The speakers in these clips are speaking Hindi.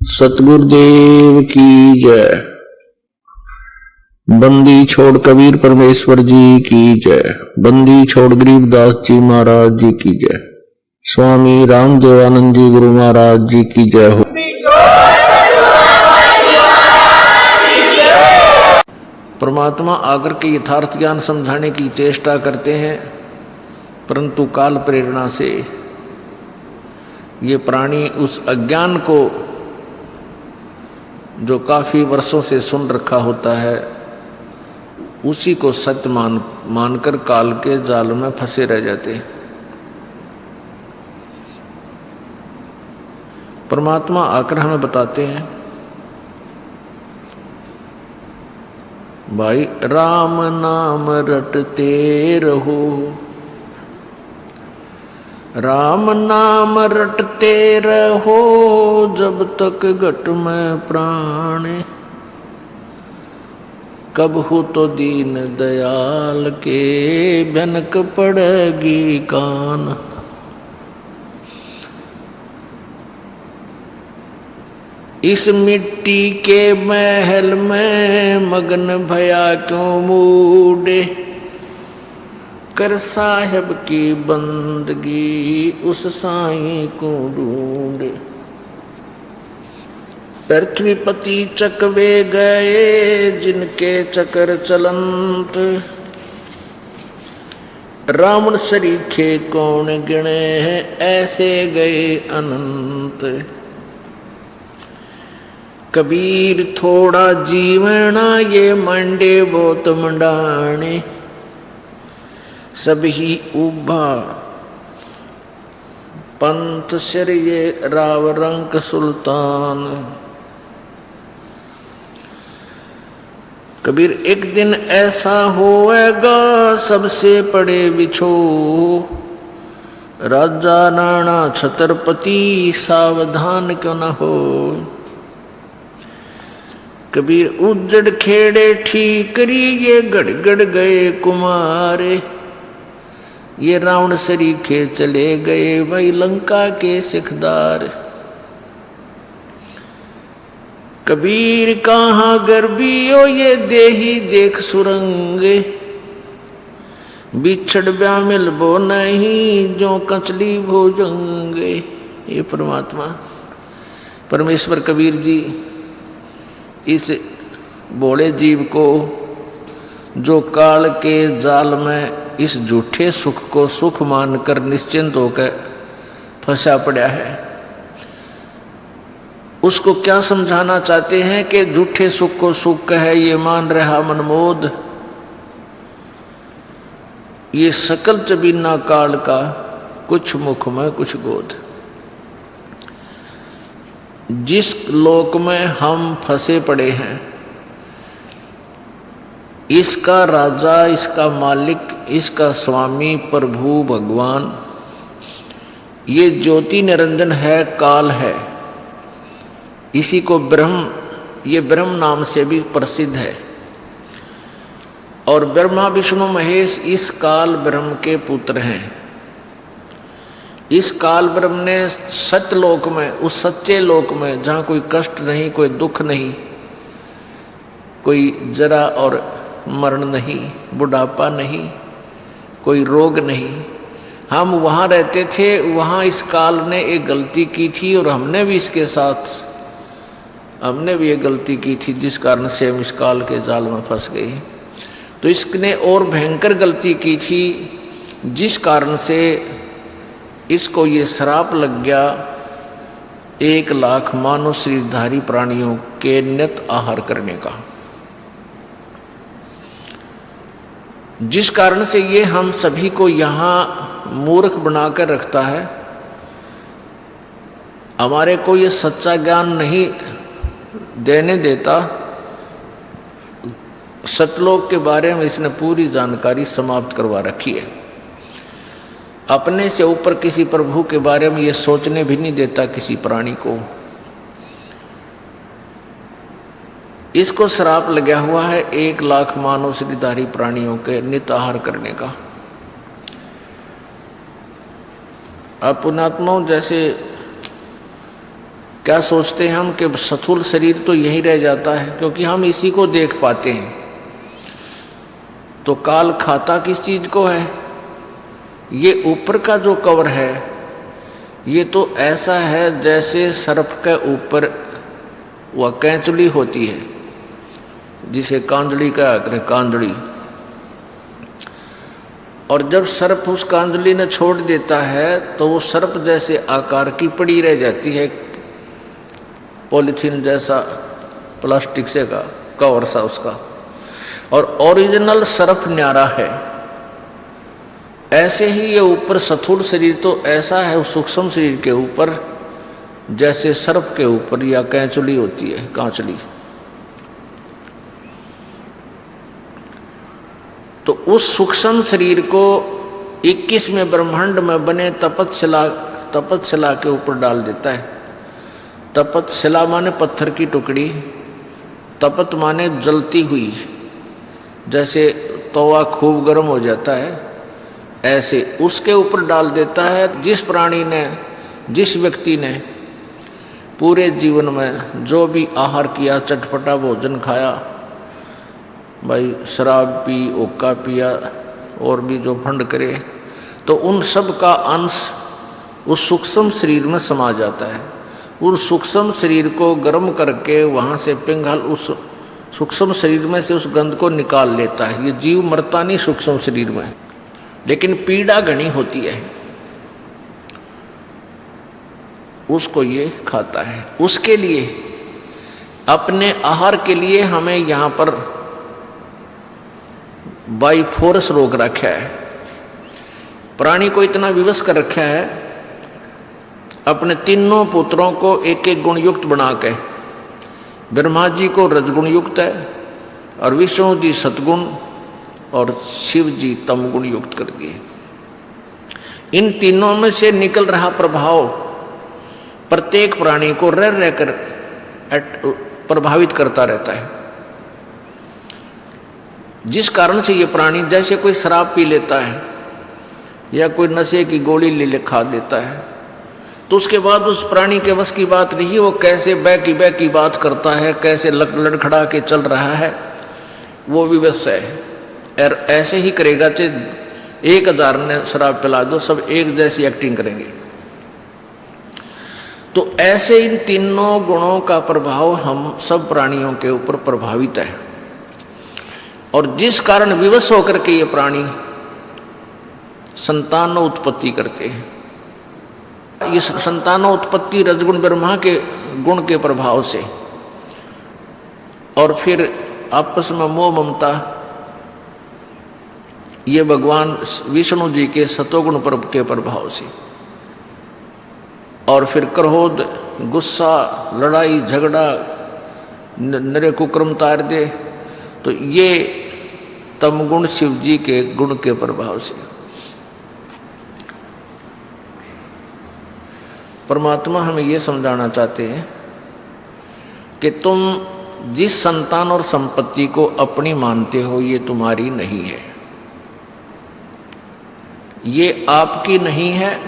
सतगुरुदेव की जय। बंदी छोड़ कबीर परमेश्वर जी की जय। बंदी छोड़ गरीबदास जी महाराज जी की जय। स्वामी रामदेवानंद जी गुरु महाराज जी की जय हो। परमात्मा आकर के यथार्थ ज्ञान समझाने की चेष्टा करते हैं, परंतु काल प्रेरणा से ये प्राणी उस अज्ञान को जो काफी वर्षों से सुन रखा होता है उसी को सत्य मानकर काल के जाल में फंसे रह जाते हैं। परमात्मा आकर हमें बताते हैं, भाई राम नाम रटते रहो, राम नाम रटते रहो, जब तक घट में प्राण, कब हो तो दीन दयाल के भनक पड़ेगी कान। इस मिट्टी के महल में मगन भया क्यों मूडे, कर साहब की बंदगी उस साईं को ढूंढे। पृथ्वीपति चकवे गए जिनके चकर चलंत, रावण सरीखे कौन गिने हैं ऐसे गए अनंत। कबीर थोड़ा जीवना ये मंडे बहुत मंडाने, सब ही उभा पंथ सिर ये राव रंक सुल्तान। कबीर एक दिन ऐसा होएगा सबसे पड़े बिछो, राजा राणा छत्रपति सावधान क्यों न हो। कबीर उजड़ खेड़े ठीकरी ये गड़गड़ गए कुमारे, ये रावण सरीखे चले गए भाई लंका के सिखदार। कबीर कहाँ गर्बियो ये देही देख सुरंगे, बिछड़ ब्या मिलबो नहीं जो कचली भोजंगे। ये परमात्मा परमेश्वर कबीर जी इस भोले जीव को जो काल के जाल में इस झूठे सुख को सुख मानकर निश्चिंत होकर फंसा पड़ा है, उसको क्या समझाना चाहते हैं कि झूठे सुख को सुख कहे ये मान रहा मनमोद, ये सकल चबीना काल का कुछ मुख में कुछ गोद। जिस लोक में हम फंसे पड़े हैं इसका राजा, इसका मालिक, इसका स्वामी प्रभु भगवान ये ज्योति निरंजन है, काल है। इसी को ब्रह्म, ये ब्रह्म नाम से भी प्रसिद्ध है। और ब्रह्मा विष्णु महेश इस काल ब्रह्म के पुत्र हैं। इस काल ब्रह्म ने सत्यलोक में, उस सच्चे लोक में जहाँ कोई कष्ट नहीं, कोई दुख नहीं, कोई जरा और मरण नहीं, बुढ़ापा नहीं, कोई रोग नहीं, हम वहाँ रहते थे। वहाँ इस काल ने एक गलती की थी और हमने भी इसके साथ हमने भी ये गलती की थी जिस कारण से हम इस काल के जाल में फंस गए। तो इसने और भयंकर गलती की थी जिस कारण से इसको ये श्राप लग गया 1,00,000 मानव शरीरधारी प्राणियों के नित आहार करने का, जिस कारण से ये हम सभी को यहाँ मूर्ख बनाकर रखता है। हमारे को ये सच्चा ज्ञान नहीं देने देता। सतलोक के बारे में इसने पूरी जानकारी समाप्त करवा रखी है। अपने से ऊपर किसी प्रभु के बारे में ये सोचने भी नहीं देता किसी प्राणी को। इसको श्राप लगा हुआ है 1,00,000 मानव शरीरधारी प्राणियों के नित आहार करने का। अब पुण्यात्माओं, जैसे क्या सोचते हैं हम कि स्थूल शरीर तो यही रह जाता है, क्योंकि हम इसी को देख पाते हैं। तो काल खाता किस चीज को है? ये ऊपर का जो कवर है ये तो ऐसा है जैसे सर्प के ऊपर वह कैंचुली होती है, जिसे कांजड़ी कहा करते, कांजड़ी। और जब सर्प उस कांजली ने छोड़ देता है तो वो सर्प जैसे आकार की पड़ी रह जाती है, पॉलीथीन जैसा, प्लास्टिक से का कवर सा उसका। और ओरिजिनल सर्प न्यारा है। ऐसे ही ये ऊपर स्थूल शरीर तो ऐसा है उस सूक्ष्म शरीर के ऊपर जैसे सर्प के ऊपर या कैंचुली होती है, कांचली। तो उस सूक्ष्म शरीर को 21वें ब्रह्मांड में बने तपतशिला के ऊपर डाल देता है। तपतशिला माने पत्थर की टुकड़ी, तपत माने जलती हुई, जैसे तवा खूब गर्म हो जाता है ऐसे उसके ऊपर डाल देता है। जिस प्राणी ने, जिस व्यक्ति ने पूरे जीवन में जो भी आहार किया, चटपटा भोजन खाया, भाई शराब पी, ओका पिया और भी जो फंड करे, तो उन सब का अंश उस सूक्ष्म शरीर में समा जाता है। उस सूक्ष्म शरीर को गर्म करके वहाँ से पिघल उस सूक्ष्म शरीर में से उस गंध को निकाल लेता है। ये जीव मरता नहीं सूक्ष्म शरीर में, लेकिन पीड़ा घनी होती है, उसको ये खाता है। उसके लिए, अपने आहार के लिए हमें यहाँ पर बाई फोर्स रोक रखा है। प्राणी को इतना विवश कर रखा है, अपने तीनों पुत्रों को एक एक गुण युक्त बना के, ब्रह्मा जी को रजगुण युक्त है और विष्णु जी सतगुण और शिव जी तमगुण युक्त कर दिए। इन तीनों में से निकल रहा प्रभाव प्रत्येक प्राणी को रह रहकर प्रभावित करता रहता है। जिस कारण से ये प्राणी जैसे कोई शराब पी लेता है या कोई नशे की गोली ले खा लेता है, तो उसके बाद उस प्राणी के बस की बात नहीं, वो कैसे बै की बात करता है, कैसे लड़खड़ा के चल रहा है, वो विवश है। और ऐसे ही करेगा, चाहे 1000 ने शराब पिला दो, सब एक जैसी एक्टिंग करेंगे। तो ऐसे इन तीनों गुणों का प्रभाव हम सब प्राणियों के ऊपर प्रभावित है, और जिस कारण विवश होकर के ये प्राणी संतानोत्पत्ति करते हैं। ये संतानोत्पत्ति रजगुण ब्रह्मा के गुण के प्रभाव से, और फिर आपस में मोह ममता ये भगवान विष्णु जी के सतोगुण पर्व के प्रभाव से, और फिर क्रोध, गुस्सा, लड़ाई झगड़ा, नरे कुक्रम तार दे, तो ये तमगुण शिव जी के गुण के प्रभाव से। परमात्मा हमें ये समझाना चाहते हैं कि तुम जिस संतान और संपत्ति को अपनी मानते हो ये तुम्हारी नहीं है, ये आपकी नहीं है,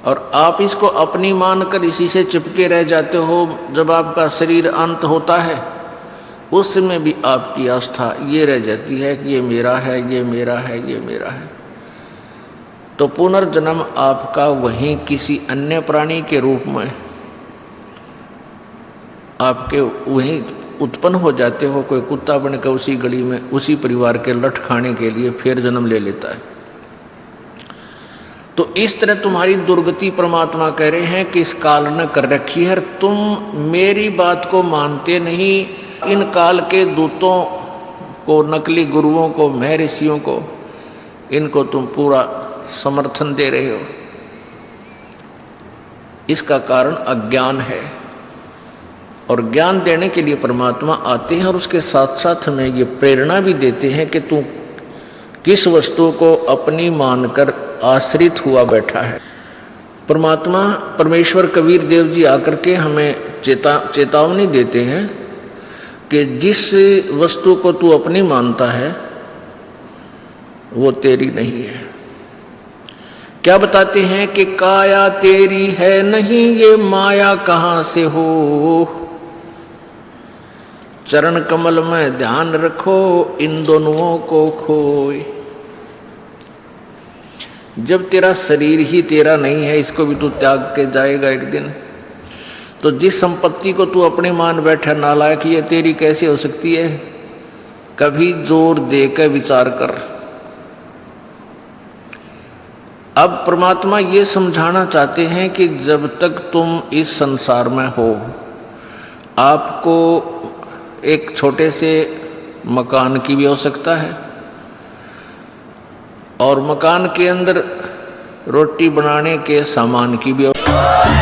और आप इसको अपनी मानकर इसी से चिपके रह जाते हो। जब आपका शरीर अंत होता है उस समय भी आपकी आस्था ये रह जाती है कि ये मेरा है, ये मेरा है, ये मेरा है। तो पुनर्जन्म आपका वहीं किसी अन्य प्राणी के रूप में आपके वहीं उत्पन्न हो जाते हो। कोई कुत्ता बनकर उसी गली में उसी परिवार के लठ खाने के लिए फिर जन्म ले लेता है। तो इस तरह तुम्हारी दुर्गति परमात्मा कह रहे हैं कि इस काल ने कर रखी है। तुम मेरी बात को मानते नहीं, इन काल के दूतों को, नकली गुरुओं को, महर्षियों को, इनको तुम पूरा समर्थन दे रहे हो। इसका कारण अज्ञान है, और ज्ञान देने के लिए परमात्मा आते हैं और उसके साथ साथ हमें ये प्रेरणा भी देते हैं कि तू किस वस्तु को अपनी मानकर आश्रित हुआ बैठा है। परमात्मा परमेश्वर कबीर देव जी आकर के हमें चेतावनी देते हैं कि जिस वस्तु को तू अपनी मानता है वो तेरी नहीं है। क्या बताते हैं कि काया तेरी है नहीं, ये माया कहां से हो। चरण कमल में ध्यान रखो, इन दोनों को खोए। जब तेरा शरीर ही तेरा नहीं है, इसको भी तू त्याग के जाएगा एक दिन, तो जिस संपत्ति को तू अपने मान बैठा नालायक, ये तेरी कैसे हो सकती है? कभी जोर देकर विचार कर। अब परमात्मा ये समझाना चाहते हैं कि जब तक तुम इस संसार में हो, आपको एक छोटे से मकान की भी आवश्यकता है, और मकान के अंदर रोटी बनाने के सामान की भी आवश्यकता है।